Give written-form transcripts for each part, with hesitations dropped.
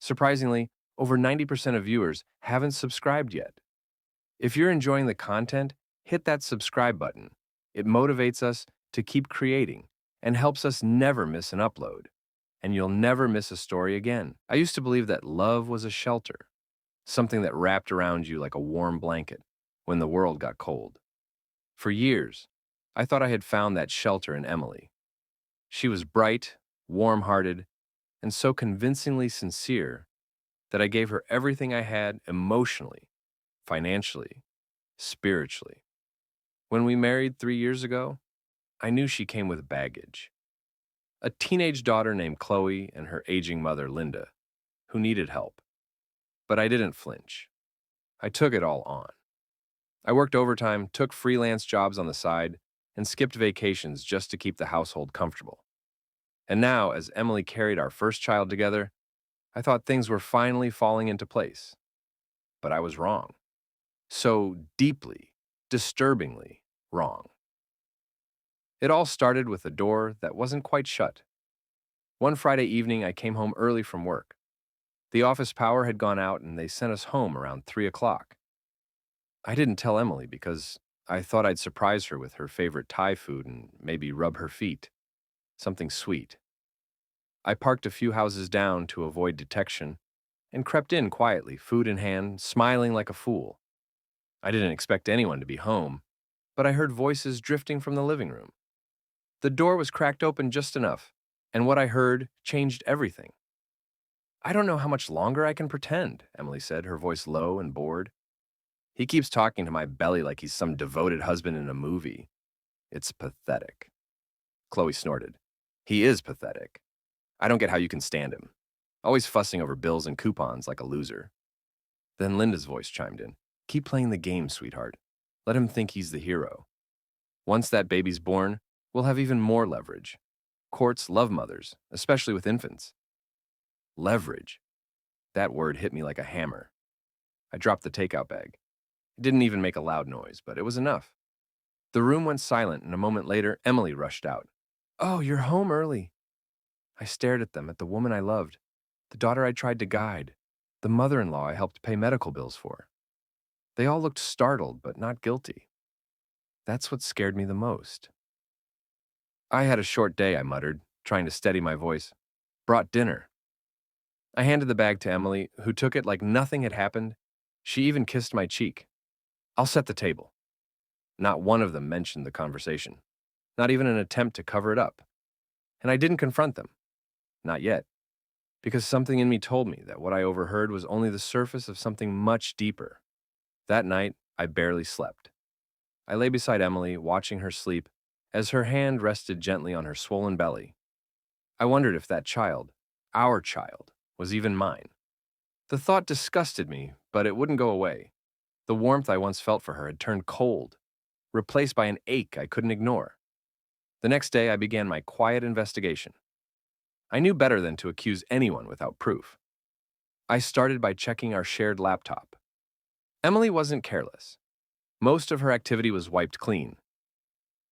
Surprisingly, over 90% of viewers haven't subscribed yet. If you're enjoying the content, hit that subscribe button. It motivates us to keep creating and helps us never miss an upload. And you'll never miss a story again. I used to believe that love was a shelter, something that wrapped around you like a warm blanket when the world got cold. For years, I thought I had found that shelter in Emily. She was bright, warm-hearted, and so convincingly sincere that I gave her everything I had emotionally, financially, spiritually. When we married 3 years ago, I knew she came with baggage. A teenage daughter named Chloe and her aging mother, Linda, who needed help. But I didn't flinch. I took it all on. I worked overtime, took freelance jobs on the side, and skipped vacations just to keep the household comfortable. And now, as Emily carried our first child together, I thought things were finally falling into place. But I was wrong. So deeply, disturbingly wrong. It all started with a door that wasn't quite shut. One Friday evening, I came home early from work. The office power had gone out and they sent us home around 3 o'clock. I didn't tell Emily because I thought I'd surprise her with her favorite Thai food and maybe rub her feet. Something sweet. I parked a few houses down to avoid detection and crept in quietly, food in hand, smiling like a fool. I didn't expect anyone to be home, but I heard voices drifting from the living room. The door was cracked open just enough, and what I heard changed everything. "I don't know how much longer I can pretend," Emily said, her voice low and bored. "He keeps talking to my belly like he's some devoted husband in a movie. It's pathetic." Chloe snorted. "He is pathetic. I don't get how you can stand him. Always fussing over bills and coupons like a loser." Then Linda's voice chimed in. "Keep playing the game, sweetheart. Let him think he's the hero. Once that baby's born, we'll have even more leverage. Courts love mothers, especially with infants." Leverage. That word hit me like a hammer. I dropped the takeout bag. It didn't even make a loud noise, but it was enough. The room went silent, and a moment later, Emily rushed out. "Oh, you're home early." I stared at them, at the woman I loved, the daughter I tried to guide, the mother-in-law I helped pay medical bills for. They all looked startled, but not guilty. That's what scared me the most. "I had a short day," I muttered, trying to steady my voice. "Brought dinner." I handed the bag to Emily, who took it like nothing had happened. She even kissed my cheek. "I'll set the table." Not one of them mentioned the conversation, not even an attempt to cover it up. And I didn't confront them. Not yet. Because something in me told me that what I overheard was only the surface of something much deeper. That night, I barely slept. I lay beside Emily, watching her sleep, as her hand rested gently on her swollen belly. I wondered if that child, our child, was even mine. The thought disgusted me, but it wouldn't go away. The warmth I once felt for her had turned cold, replaced by an ache I couldn't ignore. The next day, I began my quiet investigation. I knew better than to accuse anyone without proof. I started by checking our shared laptop. Emily wasn't careless. Most of her activity was wiped clean.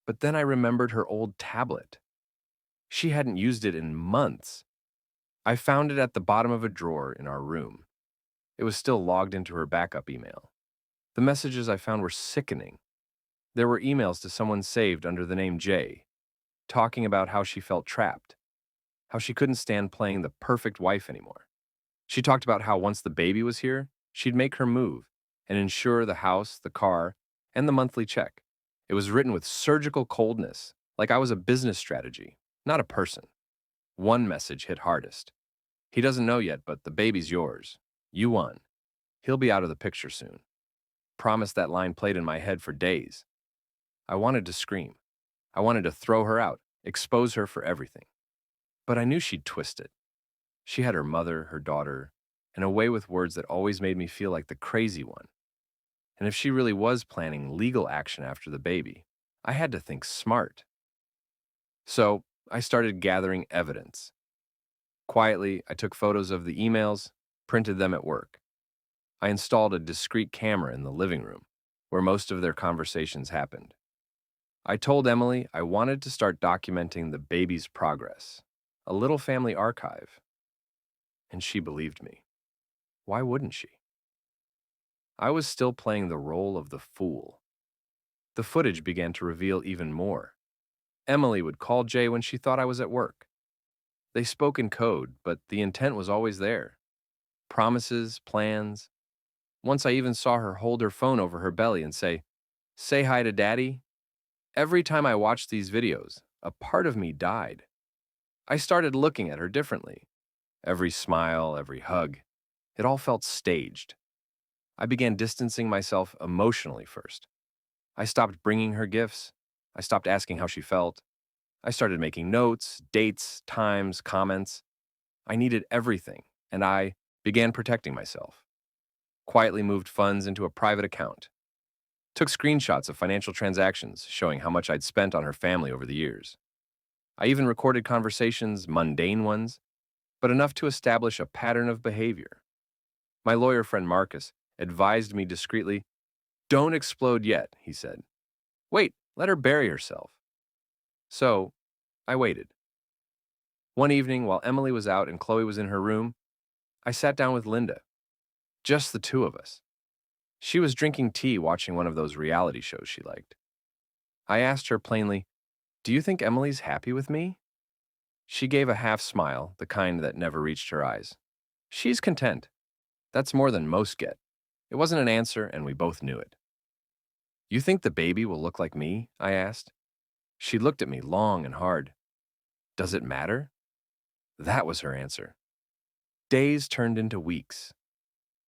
But then I remembered her old tablet. She hadn't used it in months. I found it at the bottom of a drawer in our room. It was still logged into her backup email. The messages I found were sickening. There were emails to someone saved under the name Jay, talking about how she felt trapped, how she couldn't stand playing the perfect wife anymore. She talked about how once the baby was here, she'd make her move and ensure the house, the car, and the monthly check. It was written with surgical coldness, like I was a business strategy, not a person. One message hit hardest. "He doesn't know yet, but the baby's yours. You won. He'll be out of the picture soon." Promise. That line played in my head for days. I wanted to scream. I wanted to throw her out, expose her for everything. But I knew she'd twist it. She had her mother, her daughter, and a way with words that always made me feel like the crazy one. And if she really was planning legal action after the baby, I had to think smart. So I started gathering evidence. Quietly, I took photos of the emails, printed them at work. I installed a discreet camera in the living room, where most of their conversations happened. I told Emily I wanted to start documenting the baby's progress, a little family archive. and she believed me. Why wouldn't she? I was still playing the role of the fool. The footage began to reveal even more. Emily would call Jay when she thought I was at work. They spoke in code, but the intent was always there. Promises, plans. Once I even saw her hold her phone over her belly and say hi to daddy. Every time I watched these videos, a part of me died. I started looking at her differently. Every smile, every hug, it all felt staged. I began distancing myself emotionally first. I stopped bringing her gifts. I stopped asking how she felt. I started making notes, dates, times, comments. I needed everything, and I began protecting myself. Quietly moved funds into a private account. Took screenshots of financial transactions showing how much I'd spent on her family over the years. I even recorded conversations, mundane ones, but enough to establish a pattern of behavior. My lawyer friend Marcus advised me discreetly, "Don't explode yet," he said. "Wait, let her bury herself." So, I waited. One evening, while Emily was out and Chloe was in her room, I sat down with Linda. Just the two of us. She was drinking tea watching one of those reality shows she liked. I asked her plainly, "Do you think Emily's happy with me?" She gave a half smile, the kind that never reached her eyes. "She's content. That's more than most get." It wasn't an answer, and we both knew it. "You think the baby will look like me?" I asked. She looked at me long and hard. "Does it matter?" That was her answer. Days turned into weeks.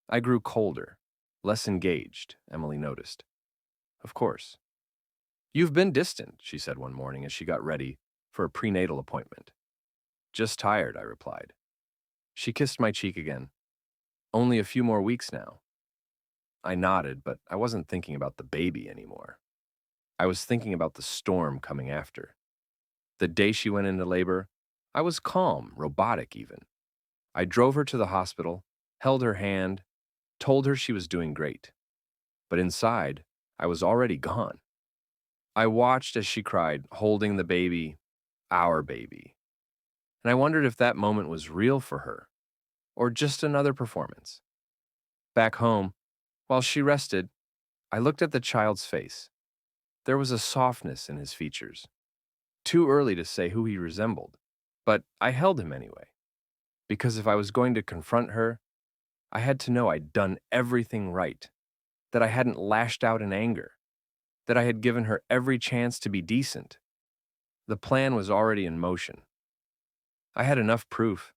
I grew colder, less engaged, Emily noticed. Of course. "You've been distant," she said one morning as she got ready for a prenatal appointment. "Just tired," I replied. She kissed my cheek again. "Only a few more weeks now." I nodded, but I wasn't thinking about the baby anymore. I was thinking about the storm coming after. The day she went into labor, I was calm, robotic even. I drove her to the hospital, held her hand, told her she was doing great. But inside, I was already gone. I watched as she cried, holding the baby, our baby. And I wondered if that moment was real for her, or just another performance. Back home, while she rested, I looked at the child's face. There was a softness in his features. Too early to say who he resembled, but I held him anyway. Because if I was going to confront her, I had to know I'd done everything right, that I hadn't lashed out in anger, that I had given her every chance to be decent. The plan was already in motion. I had enough proof.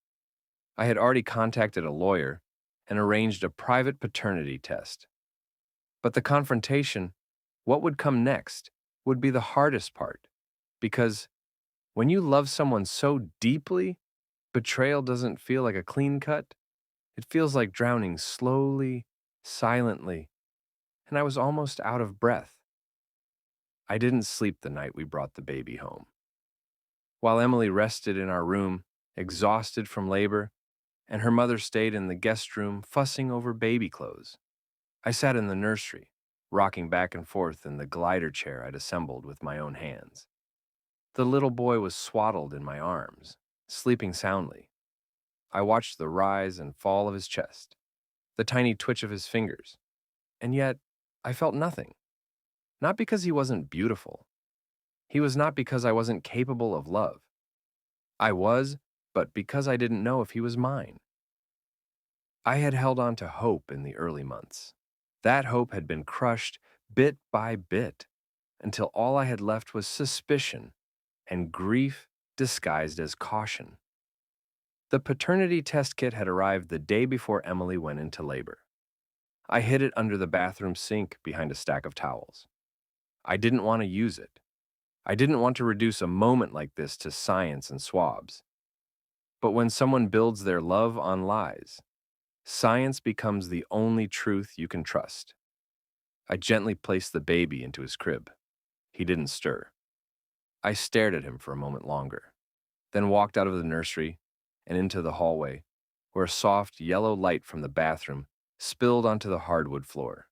I had already contacted a lawyer and arranged a private paternity test. But the confrontation, what would come next, would be the hardest part, because when you love someone so deeply, betrayal doesn't feel like a clean cut. It feels like drowning slowly, silently, and I was almost out of breath. I didn't sleep the night we brought the baby home. While Emily rested in our room, exhausted from labor, and her mother stayed in the guest room fussing over baby clothes, I sat in the nursery, rocking back and forth in the glider chair I'd assembled with my own hands. The little boy was swaddled in my arms, sleeping soundly. I watched the rise and fall of his chest, the tiny twitch of his fingers, and yet I felt nothing. Not because he wasn't beautiful. He was not because I wasn't capable of love. I was, but because I didn't know if he was mine. I had held on to hope in the early months. That hope had been crushed bit by bit until all I had left was suspicion and grief disguised as caution. The paternity test kit had arrived the day before Emily went into labor. I hid it under the bathroom sink behind a stack of towels. I didn't want to use it. I didn't want to reduce a moment like this to science and swabs. But when someone builds their love on lies, science becomes the only truth you can trust. I gently placed the baby into his crib. He didn't stir. I stared at him for a moment longer, then walked out of the nursery and into the hallway, where a soft yellow light from the bathroom spilled onto the hardwood floor.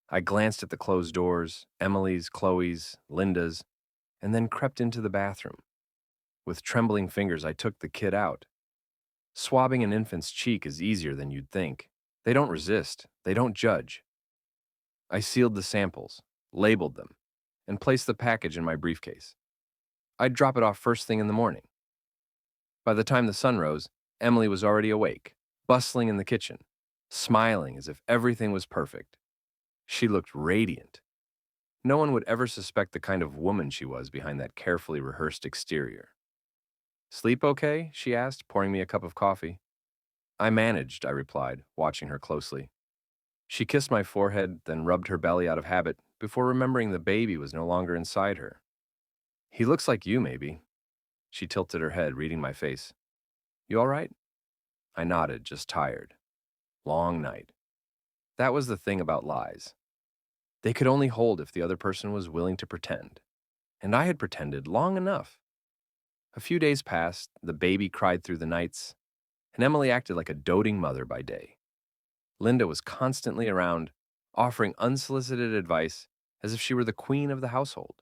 I glanced at the closed doors, Emily's, Chloe's, Linda's, and then crept into the bathroom. With trembling fingers, I took the kid out. Swabbing an infant's cheek is easier than you'd think. They don't resist, they don't judge. I sealed the samples, labeled them, and placed the package in my briefcase. I'd drop it off first thing in the morning. By the time the sun rose, Emily was already awake, bustling in the kitchen, smiling as if everything was perfect. She looked radiant. No one would ever suspect the kind of woman she was behind that carefully rehearsed exterior. "Sleep okay?" she asked, pouring me a cup of coffee. "I managed," I replied, watching her closely. She kissed my forehead, then rubbed her belly out of habit before remembering the baby was no longer inside her. "He looks like you, maybe." She tilted her head, reading my face. "You all right?" I nodded, just tired. Long night. That was the thing about lies. They could only hold if the other person was willing to pretend. And I had pretended long enough. A few days passed, the baby cried through the nights, and Emily acted like a doting mother by day. Linda was constantly around, offering unsolicited advice as if she were the queen of the household.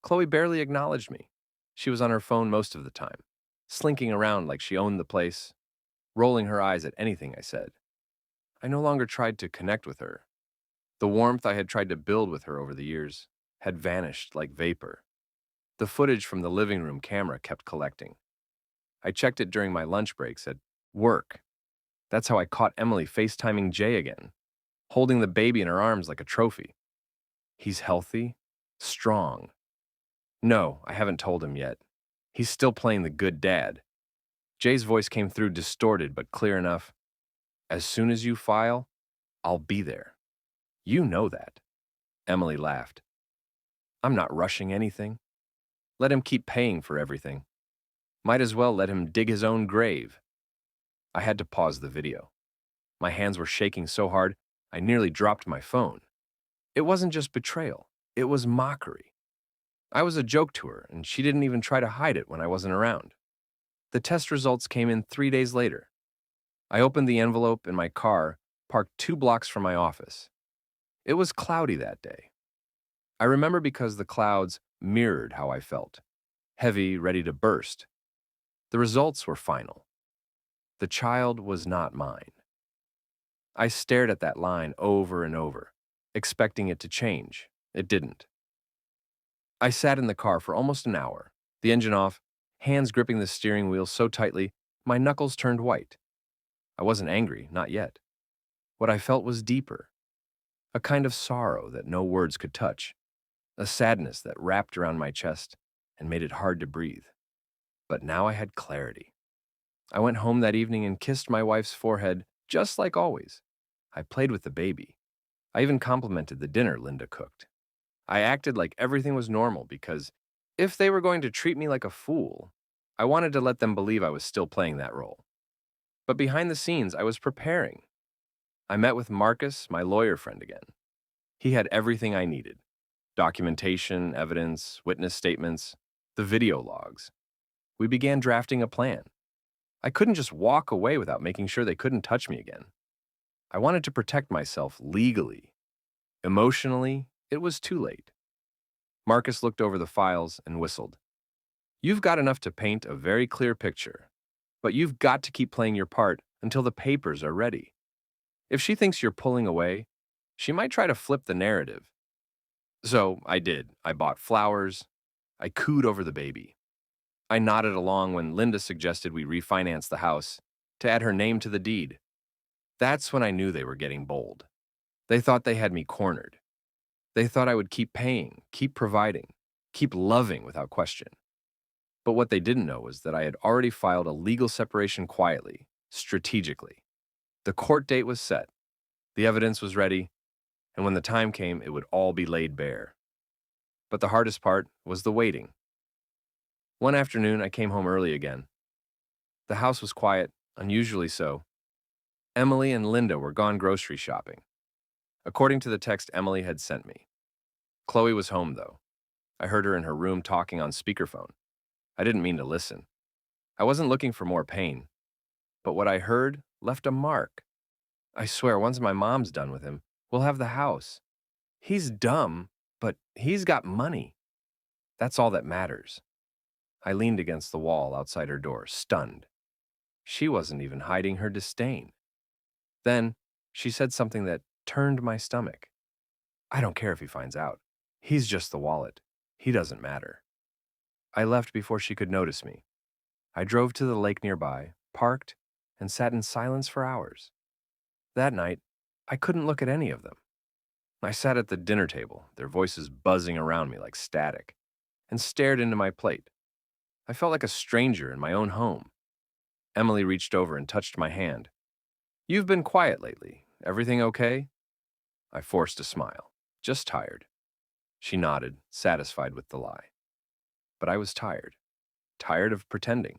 Chloe barely acknowledged me. She was on her phone most of the time, slinking around like she owned the place, rolling her eyes at anything I said. I no longer tried to connect with her. The warmth I had tried to build with her over the years had vanished like vapor. The footage from the living room camera kept collecting. I checked it during my lunch breaks at work. That's how I caught Emily FaceTiming Jay again, holding the baby in her arms like a trophy. He's healthy, strong. No, I haven't told him yet. He's still playing the good dad. Jay's voice came through distorted but clear enough. "As soon as you file, I'll be there. You know that." Emily laughed. "I'm not rushing anything. Let him keep paying for everything. Might as well let him dig his own grave." I had to pause the video. My hands were shaking so hard, I nearly dropped my phone. It wasn't just betrayal, it was mockery. I was a joke to her, and she didn't even try to hide it when I wasn't around. The test results came in 3 days later. I opened the envelope in my car, parked 2 blocks from my office. It was cloudy that day. I remember because the clouds mirrored how I felt, heavy, ready to burst. The results were final. The child was not mine. I stared at that line over and over, expecting it to change. It didn't. I sat in the car for almost an hour, the engine off, hands gripping the steering wheel so tightly, my knuckles turned white. I wasn't angry, not yet. What I felt was deeper, a kind of sorrow that no words could touch, a sadness that wrapped around my chest and made it hard to breathe. But now I had clarity. I went home that evening and kissed my wife's forehead just like always. I played with the baby. I even complimented the dinner Linda cooked. I acted like everything was normal because if they were going to treat me like a fool, I wanted to let them believe I was still playing that role. But behind the scenes, I was preparing. I met with Marcus, my lawyer friend, again. He had everything I needed: documentation, evidence, witness statements, the video logs. We began drafting a plan. I couldn't just walk away without making sure they couldn't touch me again. I wanted to protect myself legally. Emotionally, it was too late. Marcus looked over the files and whistled. "You've got enough to paint a very clear picture, but you've got to keep playing your part until the papers are ready. If she thinks you're pulling away, she might try to flip the narrative." So I did. I bought flowers. I cooed over the baby. I nodded along when Linda suggested we refinance the house to add her name to the deed. That's when I knew they were getting bold. They thought they had me cornered. They thought I would keep paying, keep providing, keep loving without question. But what they didn't know was that I had already filed a legal separation quietly, strategically. The court date was set, the evidence was ready, and when the time came, it would all be laid bare. But the hardest part was the waiting. One afternoon, I came home early again. The house was quiet, unusually so. Emily and Linda were gone grocery shopping, according to the text Emily had sent me. Chloe was home, though. I heard her in her room talking on speakerphone. I didn't mean to listen. I wasn't looking for more pain. But what I heard left a mark. I swear, once my mom's done with him, we'll have the house. He's dumb, but he's got money. That's all that matters. I leaned against the wall outside her door, stunned. She wasn't even hiding her disdain. Then, she said something that turned my stomach. I don't care if he finds out. He's just the wallet. He doesn't matter. I left before she could notice me. I drove to the lake nearby, parked, and sat in silence for hours. That night, I couldn't look at any of them. I sat at the dinner table, their voices buzzing around me like static, and stared into my plate. I felt like a stranger in my own home. Emily reached over and touched my hand. "You've been quiet lately. Everything okay?" I forced a smile. "Just tired." She nodded, satisfied with the lie. But I was tired. Tired of pretending.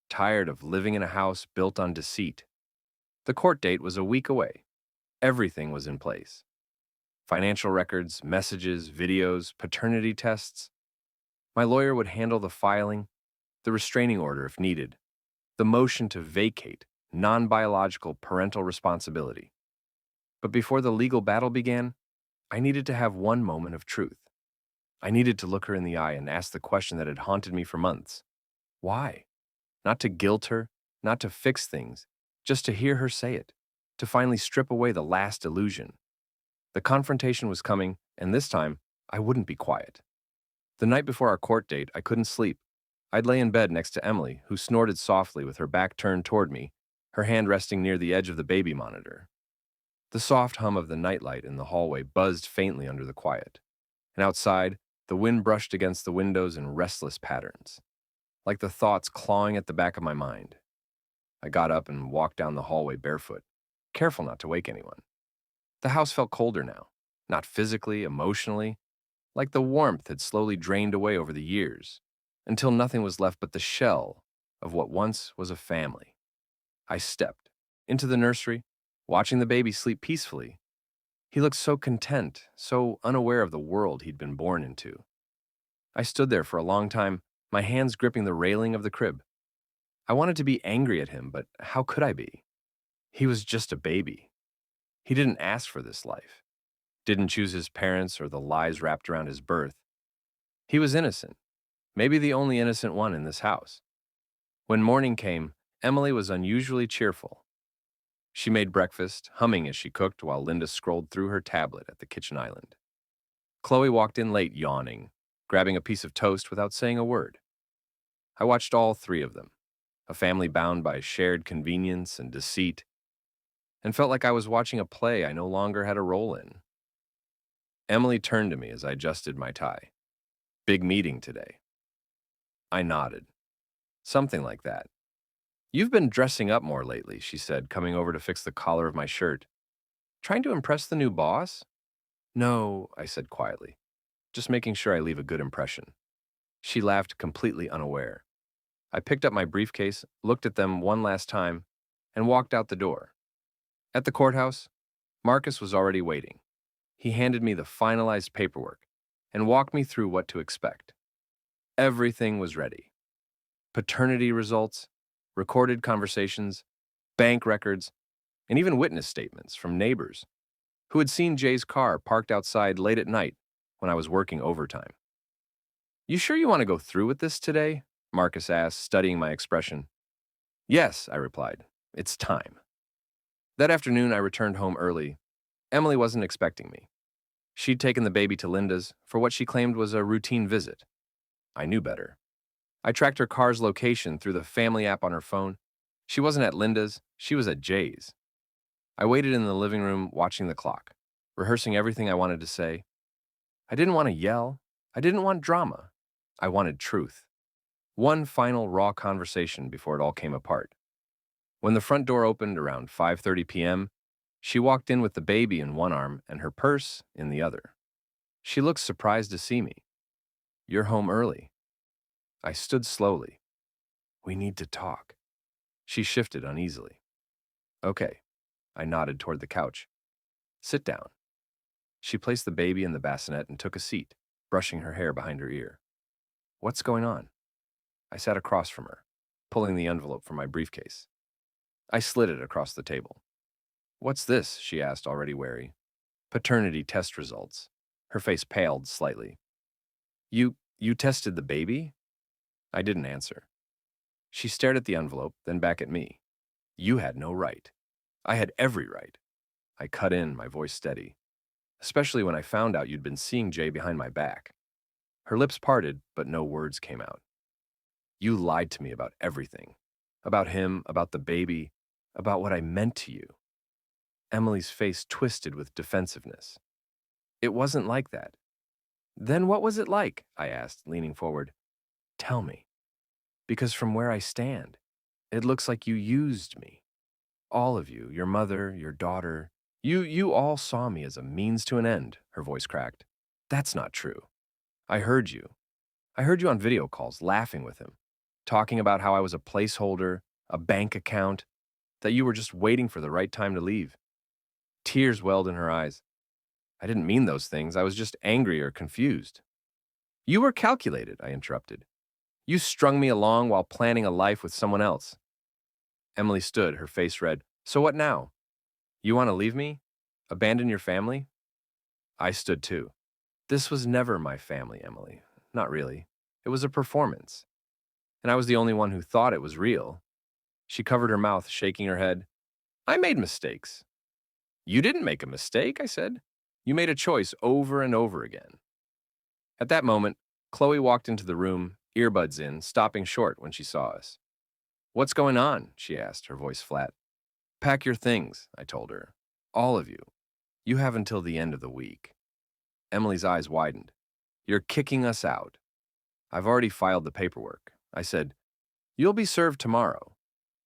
Tired of living in a house built on deceit. The court date was a week away. Everything was in place. Financial records, messages, videos, paternity tests. My lawyer would handle the filing, the restraining order if needed, the motion to vacate non-biological parental responsibility. But before the legal battle began, I needed to have one moment of truth. I needed to look her in the eye and ask the question that had haunted me for months. Why? Not to guilt her, not to fix things, just to hear her say it, to finally strip away the last illusion. The confrontation was coming, and this time, I wouldn't be quiet. The night before our court date, I couldn't sleep. I'd lay in bed next to Emily, who snorted softly with her back turned toward me, her hand resting near the edge of the baby monitor. The soft hum of the nightlight in the hallway buzzed faintly under the quiet, and outside, the wind brushed against the windows in restless patterns, like the thoughts clawing at the back of my mind. I got up and walked down the hallway barefoot, careful not to wake anyone. The house felt colder now, not physically, emotionally, like the warmth had slowly drained away over the years, until nothing was left but the shell of what once was a family. I stepped into the nursery, watching the baby sleep peacefully. He looked so content, so unaware of the world he'd been born into. I stood there for a long time, my hands gripping the railing of the crib. I wanted to be angry at him, but how could I be? He was just a baby. He didn't ask for this life, didn't choose his parents or the lies wrapped around his birth. He was innocent, maybe the only innocent one in this house. When morning came, Emily was unusually cheerful. She made breakfast, humming as she cooked while Linda scrolled through her tablet at the kitchen island. Chloe walked in late, yawning, grabbing a piece of toast without saying a word. I watched all three of them, a family bound by shared convenience and deceit, and felt like I was watching a play I no longer had a role in. Emily turned to me as I adjusted my tie. "Big meeting today." I nodded. "Something like that." "You've been dressing up more lately," she said, coming over to fix the collar of my shirt. "Trying to impress the new boss?" "No," I said quietly. "Just making sure I leave a good impression." She laughed, completely unaware. I picked up my briefcase, looked at them one last time, and walked out the door. At the courthouse, Marcus was already waiting. He handed me the finalized paperwork and walked me through what to expect. Everything was ready. Paternity results, recorded conversations, bank records, and even witness statements from neighbors who had seen Jay's car parked outside late at night when I was working overtime. "You sure you want to go through with this today?" Marcus asked, studying my expression. "Yes," I replied. "It's time." That afternoon, I returned home early. Emily wasn't expecting me. She'd taken the baby to Linda's for what she claimed was a routine visit. I knew better. I tracked her car's location through the family app on her phone. She wasn't at Linda's, she was at Jay's. I waited in the living room watching the clock, rehearsing everything I wanted to say. I didn't want to yell. I didn't want drama. I wanted truth. One final raw conversation before it all came apart. When the front door opened around 5:30 p.m., she walked in with the baby in one arm and her purse in the other. She looked surprised to see me. "You're home early." I stood slowly. "We need to talk." She shifted uneasily. "Okay." I nodded toward the couch. "Sit down." She placed the baby in the bassinet and took a seat, brushing her hair behind her ear. "What's going on?" I sat across from her, pulling the envelope from my briefcase. I slid it across the table. "What's this?" she asked, already wary. "Paternity test results." Her face paled slightly. You tested the baby?" I didn't answer. She stared at the envelope, then back at me. You had no right. I had every right. I cut in, my voice steady. Especially when I found out you'd been seeing Jay behind my back. Her lips parted, but no words came out. You lied to me about everything. About him, about the baby, about what I meant to you. Emily's face twisted with defensiveness. It wasn't like that. Then what was it like? I asked, leaning forward. Tell me. Because from where I stand, it looks like you used me. All of you, your mother, your daughter, you all saw me as a means to an end, her voice cracked. That's not true. I heard you. I heard you on video calls, laughing with him, talking about how I was a placeholder, a bank account, that you were just waiting for the right time to leave. Tears welled in her eyes. I didn't mean those things. I was just angry or confused. You were calculated, I interrupted. You strung me along while planning a life with someone else. Emily stood, her face red. So what now? You want to leave me? Abandon your family? I stood too. This was never my family, Emily. Not really. It was a performance. And I was the only one who thought it was real. She covered her mouth, shaking her head. I made mistakes. You didn't make a mistake, I said. You made a choice over and over again. At that moment, Chloe walked into the room, earbuds in, stopping short when she saw us. What's going on? She asked, her voice flat. Pack your things, I told her. All of you. You have until the end of the week. Emily's eyes widened. You're kicking us out. I've already filed the paperwork. I said, you'll be served tomorrow.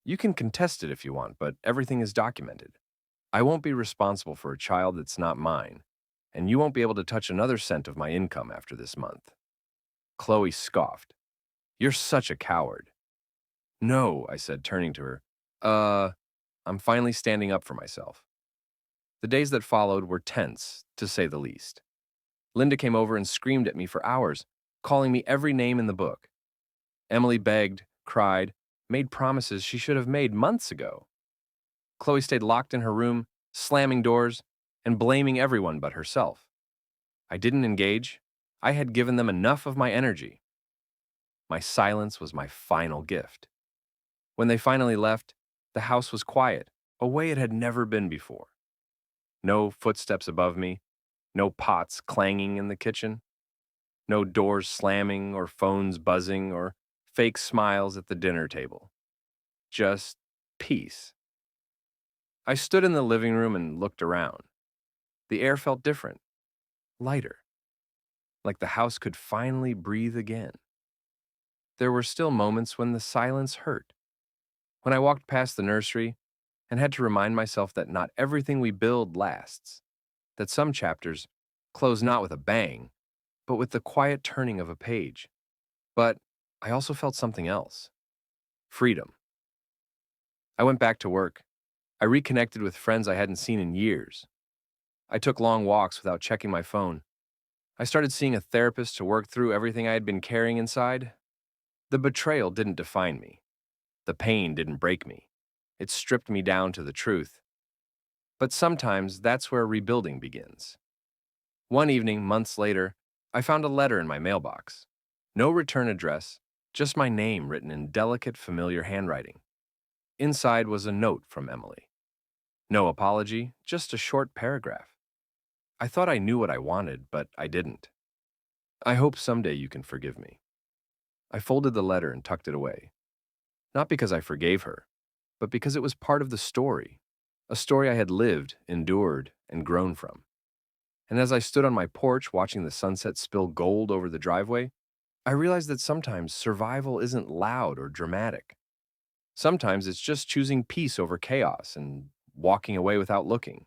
You can contest it if you want, but everything is documented. I won't be responsible for a child that's not mine, and you won't be able to touch another cent of my income after this month. Chloe scoffed. You're such a coward. No, I said, turning to her. I'm finally standing up for myself. The days that followed were tense, to say the least. Linda came over and screamed at me for hours, calling me every name in the book. Emily begged, cried, made promises she should have made months ago. Chloe stayed locked in her room, slamming doors, and blaming everyone but herself. I didn't engage. I had given them enough of my energy. My silence was my final gift. When they finally left, the house was quiet, a way it had never been before. No footsteps above me, no pots clanging in the kitchen, no doors slamming or phones buzzing or fake smiles at the dinner table. Just peace. I stood in the living room and looked around. The air felt different, lighter, like the house could finally breathe again. There were still moments when the silence hurt. When I walked past the nursery and had to remind myself that not everything we build lasts, that some chapters close not with a bang, but with the quiet turning of a page. But I also felt something else. Freedom. I went back to work. I reconnected with friends I hadn't seen in years. I took long walks without checking my phone. I started seeing a therapist to work through everything I had been carrying inside. The betrayal didn't define me. The pain didn't break me. It stripped me down to the truth. But sometimes that's where rebuilding begins. One evening, months later, I found a letter in my mailbox. No return address, just my name written in delicate, familiar handwriting. Inside was a note from Emily. No apology, just a short paragraph. I thought I knew what I wanted, but I didn't. I hope someday you can forgive me. I folded the letter and tucked it away. Not because I forgave her, but because it was part of the story, a story I had lived, endured, and grown from. And as I stood on my porch watching the sunset spill gold over the driveway, I realized that sometimes survival isn't loud or dramatic. Sometimes it's just choosing peace over chaos and walking away without looking.